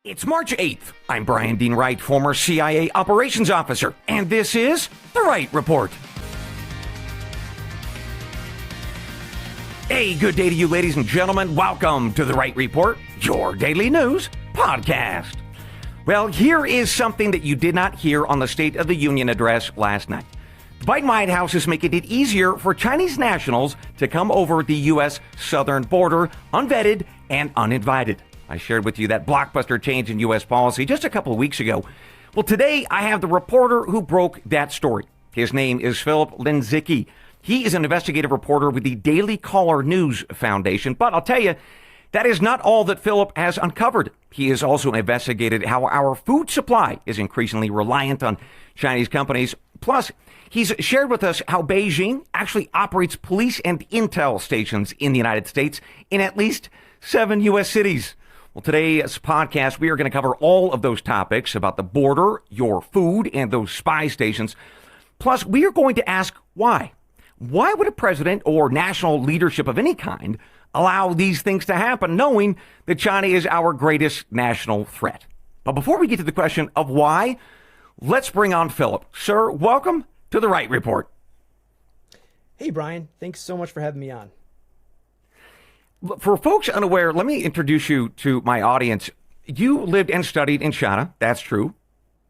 It's March 8th. I'm Brian Dean Wright, former CIA operations officer, and this is The Wright Report. A good day to you, ladies and gentlemen. Welcome to The Wright Report, your daily news podcast. Well, here is something that you did not hear on the State of the Union address last night. The Biden White House is making it easier for Chinese nationals to come over the U.S. southern border unvetted and uninvited. I shared with you that blockbuster change in U.S. policy just a couple of weeks ago. Well, today I have the reporter who broke that story. His name is Philip Lenzicki. He is an investigative reporter with the Daily Caller News Foundation. But I'll tell you, that is not all that Philip has uncovered. He has also investigated how our food supply is increasingly reliant on Chinese companies. Plus, he's shared with us how Beijing actually operates police and intel stations in the United States in at least 7 U.S. cities. Well, today's podcast, we are going to cover all of those topics about the border, your food, and those spy stations. Plus, we are going to ask why. Why would a president or national leadership of any kind allow these things to happen, knowing that China is our greatest national threat? But before we get to the question of why, let's bring on Philip. Sir, welcome to The Wright Report. Hey, Brian. Thanks so much for having me on. For folks unaware, let me introduce you to my audience. You lived and studied in China. That's true,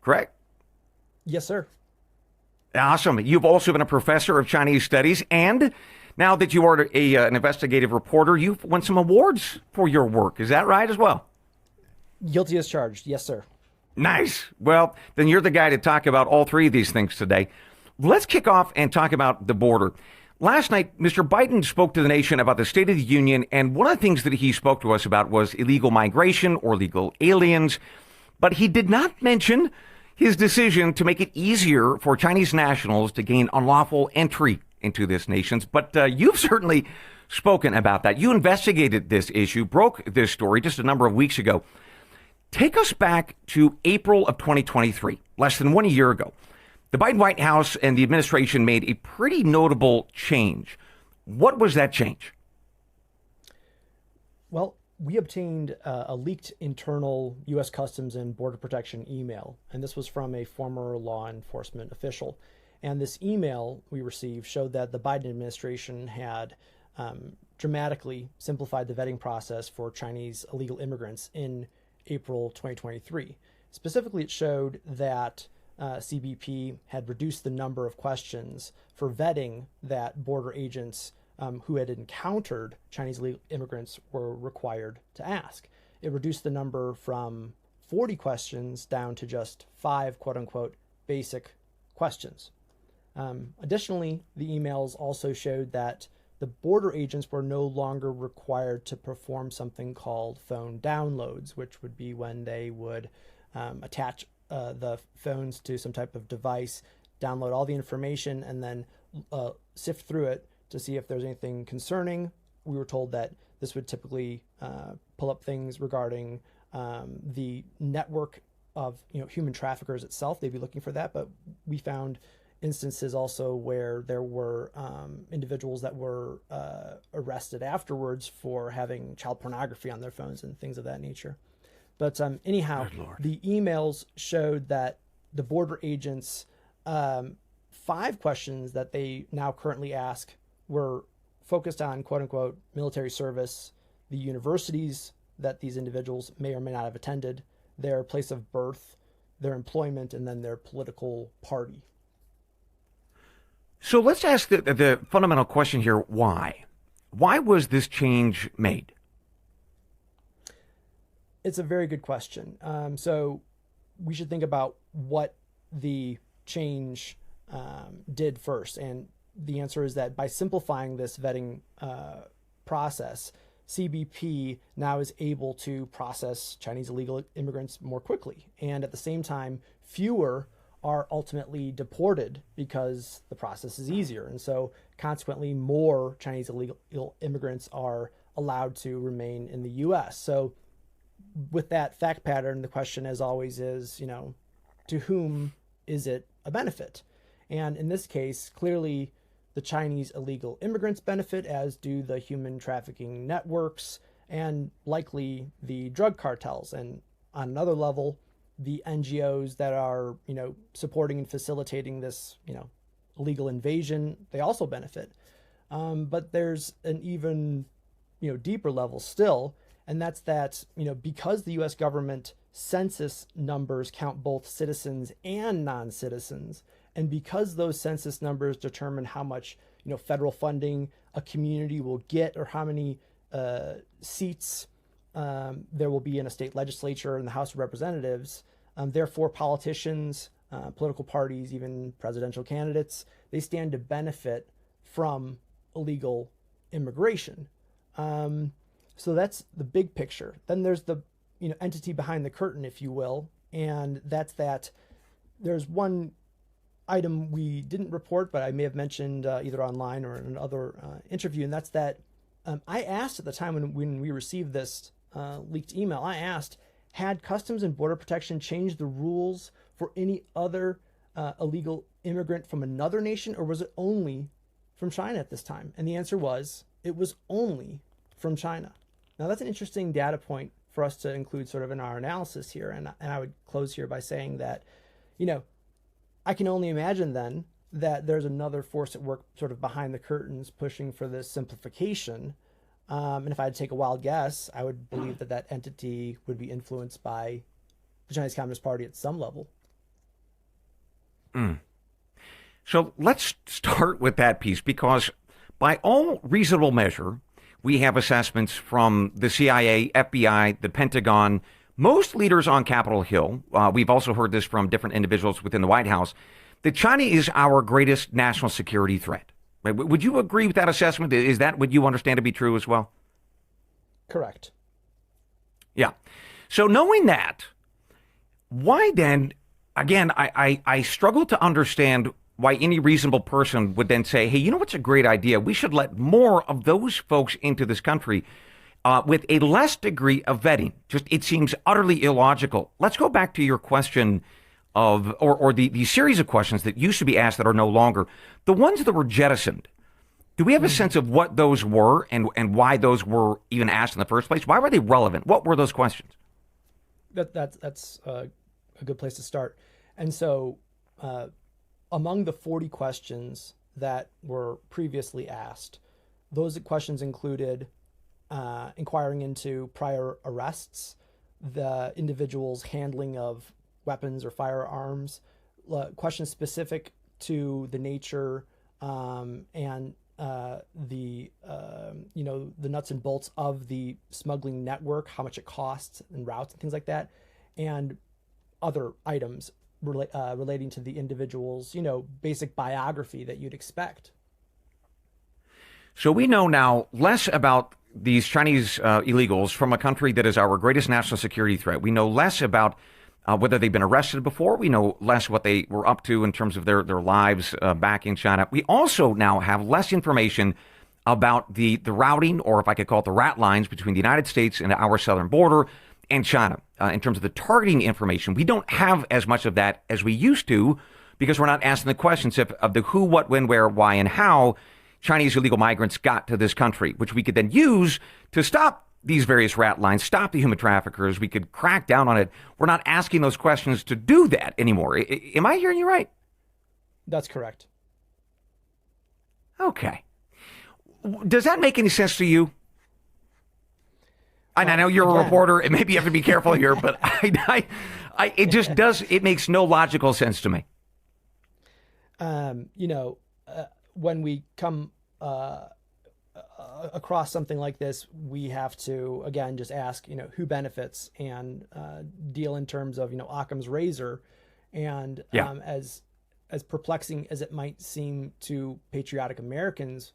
correct? Yes, sir. Awesome. You've also been a professor of Chinese studies, and now that you are an investigative reporter, you've won some awards for your work. Is that right as well? Guilty as charged. Yes, sir. Nice. Well, then you're the guy to talk about all three of these things today. Let's kick off and talk about the border. Last night, Mr. Biden spoke to the nation about the State of the Union, and one of the things that he spoke to us about was illegal migration or illegal aliens, but he did not mention his decision to make it easier for Chinese nationals to gain unlawful entry into this nation. But you've certainly spoken about that. You investigated this issue, broke this story just a number of weeks ago. Take us back to April of 2023, less than 1 year ago. The Biden White House and the administration made a pretty notable change. What was that change? Well, we obtained a leaked internal U.S. Customs and Border Protection email, and this was from a former law enforcement official. And this email we received showed that the Biden administration had dramatically simplified the vetting process for Chinese illegal immigrants in April 2023. Specifically, it showed that CBP had reduced the number of questions for vetting that border agents who had encountered Chinese illegal immigrants were required to ask. It reduced the number from 40 questions down to just 5 quote-unquote basic questions. Additionally, the emails also showed that the border agents were no longer required to perform something called phone downloads, which would be when they would attach the phones to some type of device, download all the information, and then sift through it to see if there's anything concerning. We were told that this would typically pull up things regarding the network of human traffickers itself. They'd be looking for that, but we found instances also where there were individuals that were arrested afterwards for having child pornography on their phones and things of that nature. But anyhow, the emails showed that the border agents, 5 questions that they now currently ask were focused on, quote unquote, military service, the universities that these individuals may or may not have attended, their place of birth, their employment, and then their political party. So let's ask the fundamental question here, why? Why was this change made? It's a very good question. So we should think about what the change did first. And the answer is that by simplifying this vetting process, CBP now is able to process Chinese illegal immigrants more quickly. And at the same time, fewer are ultimately deported because the process is easier. And so consequently, more Chinese illegal immigrants are allowed to remain in the U.S. So with that fact pattern, the question as always is, to whom is it a benefit? And in this case, clearly the Chinese illegal immigrants benefit, as do the human trafficking networks and likely the drug cartels. And on another level, the NGOs that are, supporting and facilitating this, illegal invasion, they also benefit. But there's an even, deeper level still, and that's that, because the U.S. government census numbers count both citizens and non-citizens, and because those census numbers determine how much, federal funding a community will get, or how many seats there will be in a state legislature and the House of Representatives. Therefore, politicians, political parties, even presidential candidates, they stand to benefit from illegal immigration. So that's the big picture. Then there's the entity behind the curtain, if you will, and that's that there's one item we didn't report, but I may have mentioned either online or in another interview, and that's that I asked at the time when we received this leaked email, I asked, had Customs and Border Protection changed the rules for any other illegal immigrant from another nation, or was it only from China at this time? And the answer was, it was only from China. Now that's an interesting data point for us to include sort of in our analysis here. And I would close here by saying that, I can only imagine then that there's another force at work sort of behind the curtains pushing for this simplification. And if I had to take a wild guess, I would believe that entity would be influenced by the Chinese Communist Party at some level. So let's start with that piece, because by all reasonable measure, we have assessments from the CIA, FBI, the Pentagon, most leaders on Capitol Hill. We've also heard this from different individuals within the White House, that China is our greatest national security threat. Would you agree with that assessment? Is that what you understand to be true as well? Correct. Yeah. So knowing that, why then, again, I struggle to understand why any reasonable person would then say, hey, you know what's a great idea? We should let more of those folks into this country with a less degree of vetting. Just, it seems utterly illogical. Let's go back to your question of, or the series of questions that used to be asked that are no longer. The ones that were jettisoned, do we have a sense of what those were and why those were even asked in the first place? Why were they relevant? What were those questions? That's a good place to start. And so among the 40 questions that were previously asked, those questions included inquiring into prior arrests, the individual's handling of weapons or firearms, questions specific to the nature and the nuts and bolts of the smuggling network, how much it costs and routes and things like that, and other items relating to the individual's, basic biography that you'd expect. So we know now less about these Chinese illegals from a country that is our greatest national security threat. We know less about whether they've been arrested before. We know less what they were up to in terms of their lives back in China. We also now have less information about the routing, or if I could call it the rat lines, between the United States and our southern border and China. In terms of the targeting information, we don't have as much of that as we used to, because we're not asking the questions of the who, what, when, where, why, and how Chinese illegal migrants got to this country, which we could then use to stop these various rat lines, stop the human traffickers. We could crack down on it. We're not asking those questions to do that anymore. Am I hearing you right? That's correct. Okay. Does that make any sense to you? And I know you're a reporter, and maybe you have to be careful here, but it just does. It makes no logical sense to me. When we come across something like this, we have to, again, just ask, who benefits, and deal in terms of, Occam's razor. And as perplexing as it might seem to patriotic Americans,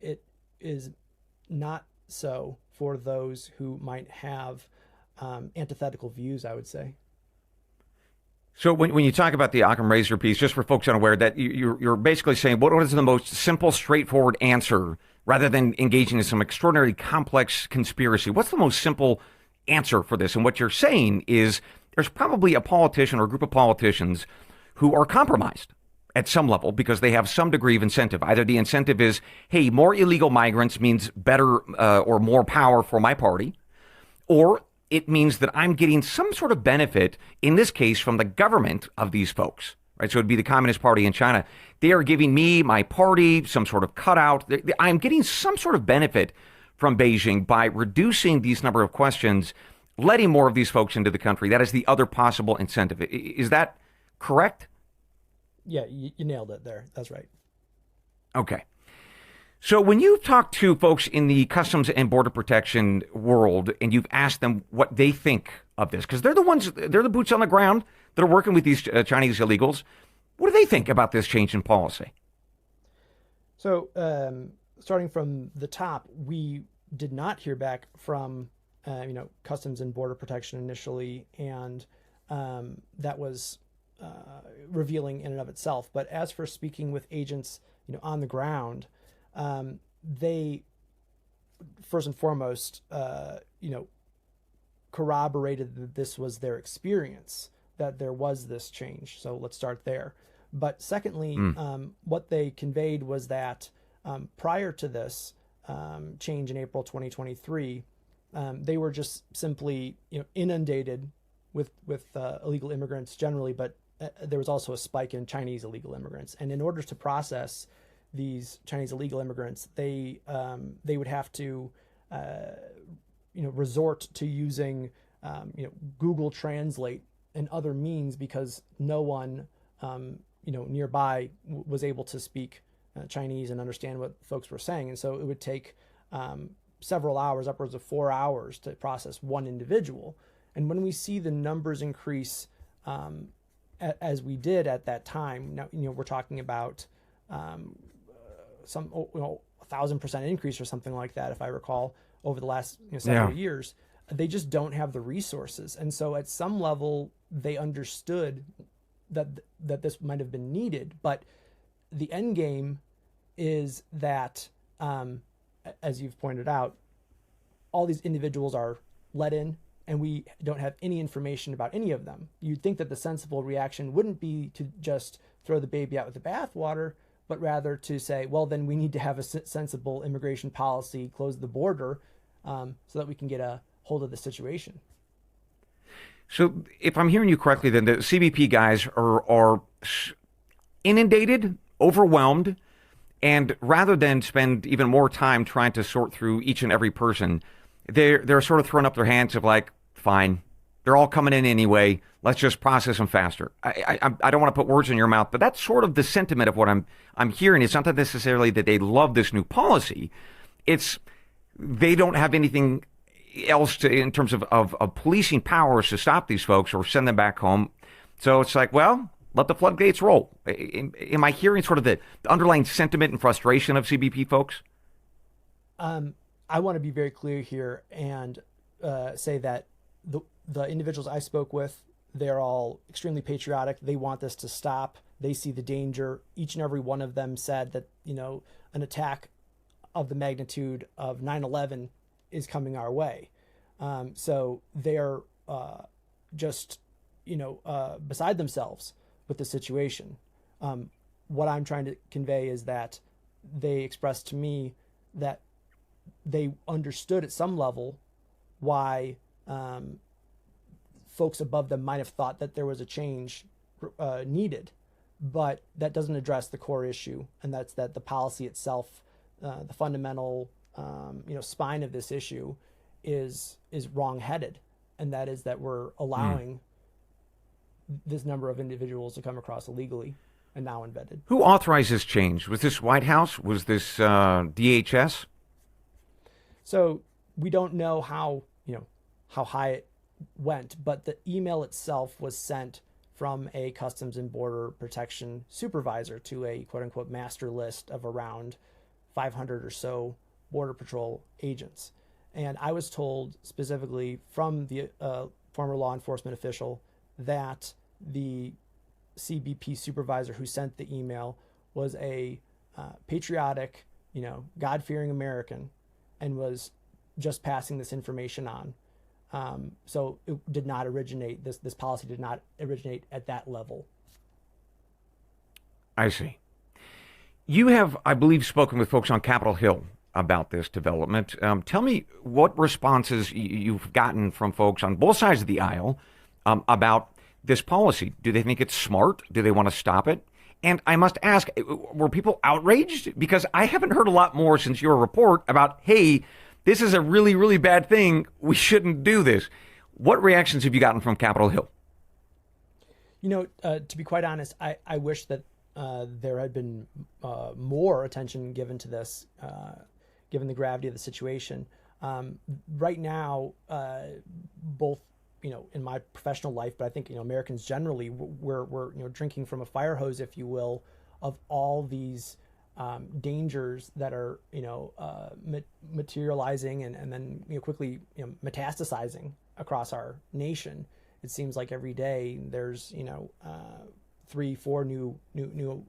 it is not so for those who might have antithetical views, I would say. So when you talk about the Occam razor piece, just for folks unaware, that you're basically saying what is the most simple, straightforward answer rather than engaging in some extraordinarily complex conspiracy? What's the most simple answer for this? And what you're saying is there's probably a politician or a group of politicians who are compromised at some level because they have some degree of incentive. Either the incentive is, hey, more illegal migrants means better or more power for my party, or it means that I'm getting some sort of benefit, in this case, from the government of these folks. Right? So it'd be the Communist Party in China. They are giving me, my party, some sort of cutout. I'm getting some sort of benefit from Beijing by reducing these number of questions, letting more of these folks into the country. That is the other possible incentive. Is that correct? Yeah, you nailed it there. That's right. Okay. So when you talk to folks in the Customs and Border Protection world and you've asked them what they think of this, because they're the boots on the ground that are working with these Chinese illegals, what do they think about this change in policy? So starting from the top, we did not hear back from Customs and Border Protection initially, and that was revealing in and of itself. But as for speaking with agents, on the ground, they first and foremost, corroborated that this was their experience, that there was this change. So let's start there. But secondly, what they conveyed was that prior to this change in April 2023, they were just simply inundated with illegal immigrants generally, but there was also a spike in Chinese illegal immigrants. And in order to process these Chinese illegal immigrants, they would have to resort to using Google Translate and other means, because no one nearby was able to speak Chinese and understand what folks were saying. And so it would take several hours, upwards of 4 hours, to process one individual. And when we see the numbers increase as we did at that time, now we're talking about some 1,000% increase or something like that, if I recall, over the last several years. They just don't have the resources, and so at some level they understood that this might have been needed. But the end game is that, as you've pointed out, all these individuals are let in, and we don't have any information about any of them. You'd think that the sensible reaction wouldn't be to just throw the baby out with the bathwater, but rather to say, well, then we need to have a sensible immigration policy, close the border, so that we can get a hold of the situation. So if I'm hearing you correctly, then the CBP guys are inundated, overwhelmed, and rather than spend even more time trying to sort through each and every person, they're sort of throwing up their hands of like, fine, they're all coming in anyway. Let's just process them faster. I don't want to put words in your mouth, but that's sort of the sentiment of what I'm hearing. It's not that necessarily that they love this new policy. It's they don't have anything else in terms of policing powers to stop these folks or send them back home. So it's like, well, let the floodgates roll. Am I hearing sort of the underlying sentiment and frustration of CBP folks? I want to be very clear here and say that the individuals I spoke with, they're all extremely patriotic. They want this to stop. They see the danger. Each and every one of them said that, an attack of the magnitude of 9/11 is coming our way. So they're just, beside themselves with the situation. What I'm trying to convey is that they expressed to me that they understood at some level why folks above them might have thought that there was a change needed, but that doesn't address the core issue, and that's that the policy itself, the fundamental spine of this issue is wrong-headed, and that is that we're allowing this number of individuals to come across illegally and now embedded. Who authorized this change? Was this White House? Was this DHS? So we don't know how high it went, but the email itself was sent from a Customs and Border Protection supervisor to a quote-unquote master list of around 500 or so Border Patrol agents. And I was told specifically from the former law enforcement official that the CBP supervisor who sent the email was a patriotic, God-fearing American, and was just passing this information on. So it did not originate, this policy did not originate at that level. I see. You have, I believe, spoken with folks on Capitol Hill about this development. Tell me what responses you've gotten from folks on both sides of the aisle about this policy. Do they think it's smart? Do they want to stop it? And I must ask, were people outraged? Because I haven't heard a lot more since your report about, hey, this is a really, really bad thing. We shouldn't do this. What reactions have you gotten from Capitol Hill? To be quite honest, I wish that there had been more attention given to this, given the gravity of the situation. Right now, both, in my professional life, but I think, Americans generally, we're drinking from a fire hose, if you will, of all these dangers that are, materializing and then, quickly, metastasizing across our nation. It seems like every day there's, 3-4 new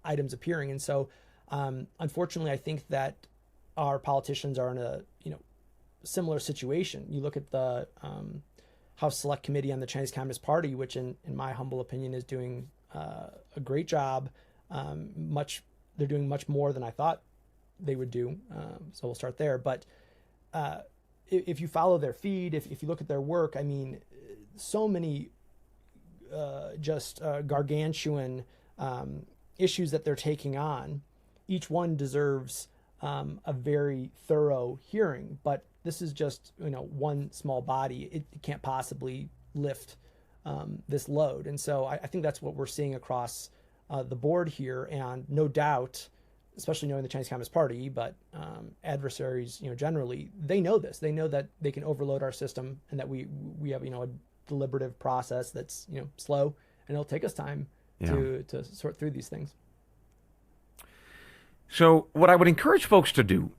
items appearing. And so, unfortunately, I think that our politicians are in a, similar situation. You look at the House Select Committee on the Chinese Communist Party, which in my humble opinion is doing a great job. They're doing much more than I thought they would do. So we'll start there. But if you follow their feed, if you look at their work, I mean, so many gargantuan issues that they're taking on. Each one deserves a very thorough hearing, but this is just one small body. It can't possibly lift this load, and so I think that's what we're seeing across the board here. And no doubt, especially knowing the Chinese Communist Party, but adversaries, generally, they know this. They know that they can overload our system, and that we have a deliberative process that's slow, and it'll take us time to sort through these things. So what I would encourage folks to do,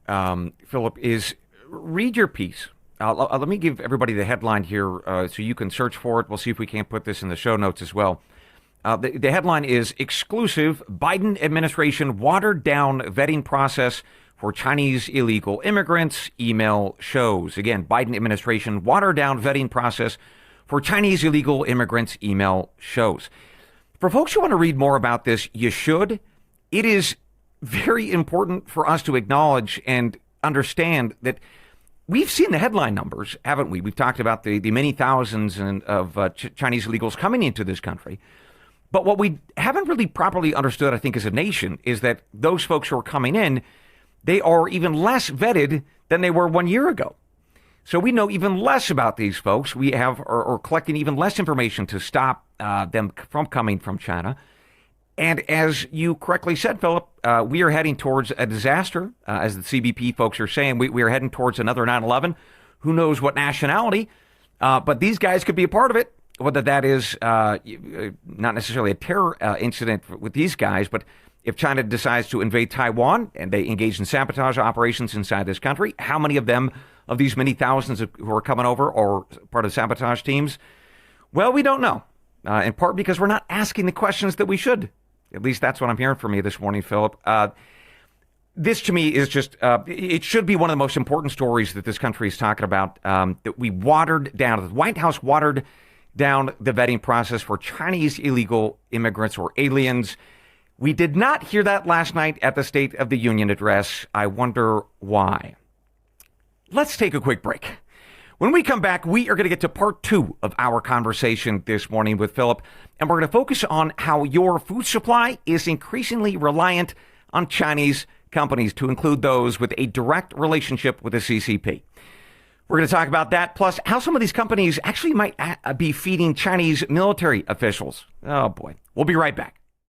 Philip, is read your piece. Let me give everybody the headline here so you can search for it. We'll see if we can't put this in the show notes as well. The headline is Exclusive: Biden Administration Watered Down Vetting Process for Chinese Illegal Immigrants, Email Shows. Again, Biden Administration Watered Down Vetting Process for Chinese Illegal Immigrants, Email Shows. For folks who want to read more about this, you should. It is very important for us to acknowledge and understand that we've seen the headline numbers, haven't we? We've talked about the many thousands of Chinese illegals coming into this country. But what we haven't really properly understood, I think, as a nation, is that those folks who are coming in, they are even less vetted than they were 1 year ago. So we know even less about these folks. We have are collecting even less information to stop them from coming from China. And as you correctly said, Philip, we are heading towards a disaster, as the CBP folks are saying. We are heading towards another 9/11. Who knows what nationality? But these guys could be a part of it. Whether that is not necessarily a terror incident with these guys, but if China decides to invade Taiwan and they engage in sabotage operations inside this country, how many of them, of these many thousands who are coming over, are part of sabotage teams? Well, we don't know, in part because we're not asking the questions that we should. At least that's what I'm hearing from you this morning, Philip. This, to me, is just, it should be one of the most important stories that this country is talking about, that we watered down, the White House watered down the vetting process for Chinese illegal immigrants or aliens. We did not hear that last night at the State of the Union address. I wonder why. Let's take a quick break. When we come back, we are going to get to part 2 of our conversation this morning with Philip, and we're going to focus on how your food supply is increasingly reliant on Chinese companies, to include those with a direct relationship with the CCP. We're going to talk about that, plus how some of these companies actually might be feeding Chinese military officials. Oh, boy. We'll be right back.